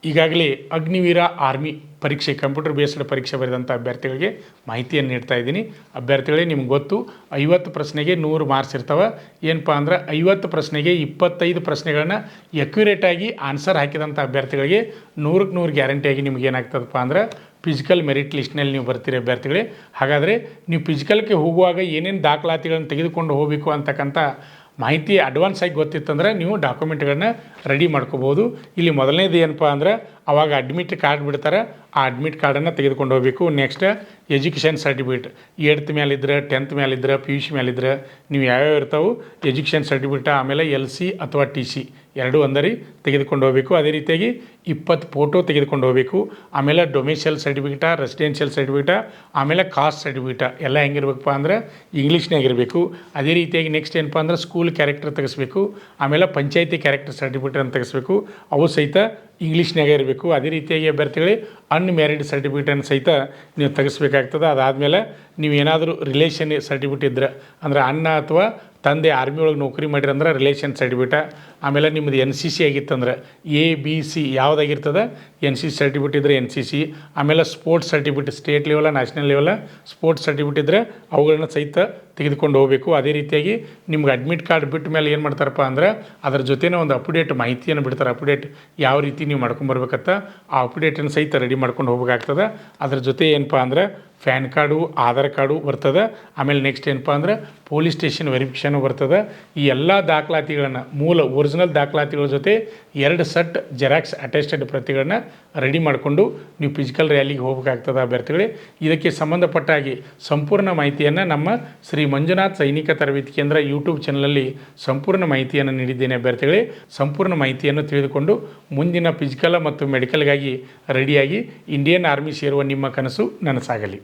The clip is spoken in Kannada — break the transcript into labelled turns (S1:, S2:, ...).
S1: ಈಗಾಗಲೇ ಅಗ್ನಿವೀರ ಆರ್ಮಿ ಪರೀಕ್ಷೆ ಕಂಪ್ಯೂಟರ್ ಬೇಸ್ಡ್ ಪರೀಕ್ಷೆ ಬರೆದಂಥ ಅಭ್ಯರ್ಥಿಗಳಿಗೆ ಮಾಹಿತಿಯನ್ನು ನೀಡ್ತಾ ಇದ್ದೀನಿ. ಅಭ್ಯರ್ಥಿಗಳೇ ನಿಮ್ಗೆ ಗೊತ್ತು 50 ಪ್ರಶ್ನೆಗೆ 100 ಮಾರ್ಕ್ಸ್ ಇರ್ತವೆ. ಏನಪ್ಪ ಅಂದ್ರೆ 50 ಪ್ರಶ್ನೆಗೆ 25 ಪ್ರಶ್ನೆಗಳನ್ನ ಎಕ್ಯುರೇಟಾಗಿ ಆನ್ಸರ್ ಹಾಕಿದಂಥ ಅಭ್ಯರ್ಥಿಗಳಿಗೆ 100ಕ್ಕೆ 100 ಗ್ಯಾರಂಟಿಯಾಗಿ ನಿಮ್ಗೆ ಏನಾಗ್ತದಪ್ಪ ಅಂದ್ರೆ ಫಿಸಿಕಲ್ ಮೆರಿಟ್ ಲಿಸ್ಟ್ನಲ್ಲಿ ನೀವು ಬರ್ತೀರಿ ಅಭ್ಯರ್ಥಿಗಳೇ. ಹಾಗಾದರೆ ನೀವು ಫಿಸಿಕಲ್ಗೆ ಹೋಗುವಾಗ ಏನೇನು ದಾಖಲಾತಿಗಳನ್ನು ತೆಗೆದುಕೊಂಡು ಹೋಗಬೇಕು ಅಂತಕ್ಕಂಥ ಮಾಹಿತಿ ಅಡ್ವಾನ್ಸ್ ಆಗಿ ಗೊತ್ತಿತ್ತಂದ್ರೆ ನೀವು ಡಾಕ್ಯುಮೆಂಟ್ಗಳನ್ನ ರೆಡಿ ಮಾಡ್ಕೋಬೋದು. ಇಲ್ಲಿ ಮೊದಲನೇದು ಏನಪ್ಪ ಅಂದ್ರೆ ಅವಾಗ ಅಡ್ಮಿಟ್ ಕಾರ್ಡ್ ಬಿಡ್ತಾರೆ, ಆ ಅಡ್ಮಿಟ್ ಕಾರ್ಡನ್ನು ತೆಗೆದುಕೊಂಡು ಹೋಗಬೇಕು. Next education certificate 8th ಮೇಲಿದ್ರೆ 10th ಮೇಲಿದ್ರೆ PUC ಮೇಲಿದ್ರೆ ನೀವು ಯಾವ್ಯಾವ ಇರ್ತಾವೆ ಎಜುಕೇಷನ್ ಸರ್ಟಿಫಿಕೇಟ್, ಆಮೇಲೆ LC ಅಥವಾ TC ಎರಡೂ ಒಂದರಿ ತೆಗೆದುಕೊಂಡು ಹೋಗಬೇಕು. ಅದೇ ರೀತಿಯಾಗಿ 20 ಫೋಟೋ ತೆಗೆದುಕೊಂಡು ಹೋಗಬೇಕು. ಆಮೇಲೆ ಡೊಮಿಷಿಯಲ್ ಸರ್ಟಿಫಿಕೇಟ, ರೆಸಿಡೆನ್ಷಿಯಲ್ ಸರ್ಟಿಫಿಕೇಟ, ಆಮೇಲೆ ಕಾಸ್ಟ್ ಸರ್ಟಿಫಿಕೇಟ ಎಲ್ಲ ಹೆಂಗಿರ್ಬೇಕಪ್ಪ ಅಂದ್ರೆ ಇಂಗ್ಲೀಷ್ನಾಗ ಇರಬೇಕು. ಅದೇ ರೀತಿಯಾಗಿ ನೆಕ್ಸ್ಟ್ ಏನಪ್ಪ ಅಂದ್ರೆ ಸ್ಕೂಲ್ ಕ್ಯಾರೆಕ್ಟರ್ ತೆಗೆಸ್ಬೇಕು. ಆಮೇಲೆ ಪಂಚಾಯತಿ ಕ್ಯಾರೆಕ್ಟರ್ ಸರ್ಟಿಫಿಕೇಟ್ ಅಂತ ತೆಗೆಸ್ಬೇಕು, ಅವು ಸಹಿತ ಇಂಗ್ಲೀಷ್ನಾಗ ಇರಬೇಕು. ಅದೇ ರೀತಿಯಾಗಿ ಅಭ್ಯರ್ಥಿಗಳೇ ಅನ್ಮ್ಯಾರಿಡ್ ಸರ್ಟಿಫಿಕೇಟನ್ನು ಸಹಿತ ನೀವು ತೆಗೆಸ್ಬೇಕಾಗ್ತದೆ. ಅದಾದಮೇಲೆ ನೀವು ಏನಾದರೂ ರಿಲೇಷನ್ ಸರ್ಟಿಫಿಕೇಟ್ ಇದ್ದರೆ ಅಂದರೆ ಅಣ್ಣ ಅಥವಾ ತಂದೆ ಆರ್ಮಿ ಒಳಗೆ ನೌಕರಿ ಮಾಡಿರಂದ್ರೆ ರಿಲೇಷನ್ ಸರ್ಟಿಫಿಕೇಟ, ಆಮೇಲೆ ನಿಮ್ಮದು NCC ಆಗಿತ್ತಂದ್ರೆ ABC ಯಾವುದಾಗಿರ್ತದೆ NCC ಸರ್ಟಿಫಿಕೇಟ್ ಇದ್ದರೆ NCC, ಆಮೇಲೆ sports certificate state level national level sports certificate ಇದ್ದರೆ ಅವುಗಳನ್ನ ಸಹಿತ ತೆಗೆದುಕೊಂಡು ಹೋಗಬೇಕು. ಅದೇ ರೀತಿಯಾಗಿ ನಿಮ್ಗೆ ಅಡ್ಮಿಟ್ ಕಾರ್ಡ್ ಬಿಟ್ಟ ಮೇಲೆ ಏನು ಮಾಡ್ತಾರಪ್ಪ ಅಂದ್ರೆ ಅದ್ರ ಜೊತೆನೇ ಒಂದು ಅಪ್ಡೇಟ್ ಮಾಹಿತಿಯನ್ನು ಬಿಡ್ತಾರೆ. ಅಪ್ಡೇಟ್ ಯಾವ ರೀತಿ ನೀವು ಮಾಡ್ಕೊಂಬರ್ಬೇಕಂತ ಆ ಅಪ್ಡೇಟನ್ನು ಸಹಿತ ರೆಡಿ ಮಾಡ್ಕೊಂಡು ಹೋಗ್ಬೇಕಾಗ್ತದೆ. ಅದ್ರ ಜೊತೆ ಏನಪ್ಪ ಅಂದ್ರೆ ಪ್ಯಾನ್ ಕಾರ್ಡು, ಆಧಾರ್ ಕಾರ್ಡು ಬರ್ತದೆ. ಆಮೇಲೆ ನೆಕ್ಸ್ಟ್ ಏನಪ್ಪ ಅಂದ್ರೆ ಪೊಲೀಸ್ ಸ್ಟೇಷನ್ ವೆರಿಫಿಕೇಷನು ಬರ್ತದೆ. ಈ ಎಲ್ಲ ದಾಖಲಾತಿಗಳನ್ನು ಮೂಲ ಒರಿಜಿನಲ್ ದಾಖಲಾತಿಗಳ ಜೊತೆ 2 ಸೆಟ್ ಜೆರಾಕ್ಸ್ ಅಟೆಸ್ಟೆಡ್ ಪ್ರತಿಗಳನ್ನ ರೆಡಿ ಮಾಡಿಕೊಂಡು ನೀವು ಫಿಸಿಕಲ್ ರ್ಯಾಲಿಗೆ ಹೋಗಬೇಕಾಗ್ತದೆ ಅಭ್ಯರ್ಥಿಗಳೇ. ಇದಕ್ಕೆ ಸಂಬಂಧಪಟ್ಟ ಹಾಗೆ ಸಂಪೂರ್ಣ ಮಾಹಿತಿಯನ್ನು ನಮ್ಮ ಶ್ರೀ ಮಂಜುನಾಥ್ ಸೈನಿಕ ತರಬೇತಿ ಕೇಂದ್ರ ಯೂಟ್ಯೂಬ್ ಚಾನಲಲ್ಲಿ ಸಂಪೂರ್ಣ ಮಾಹಿತಿಯನ್ನು ನೀಡಿದ್ದೇನೆ ಅಭ್ಯರ್ಥಿಗಳೇ. ಸಂಪೂರ್ಣ ಮಾಹಿತಿಯನ್ನು ತಿಳಿದುಕೊಂಡು ಮುಂದಿನ ಫಿಸಿಕಲ್ ಮತ್ತು ಮೆಡಿಕಲ್ಗಾಗಿ ರೆಡಿಯಾಗಿ ಇಂಡಿಯನ್ ಆರ್ಮಿ ಸೇರುವ ನಿಮ್ಮ ಕನಸು ನನಸಾಗಲಿ.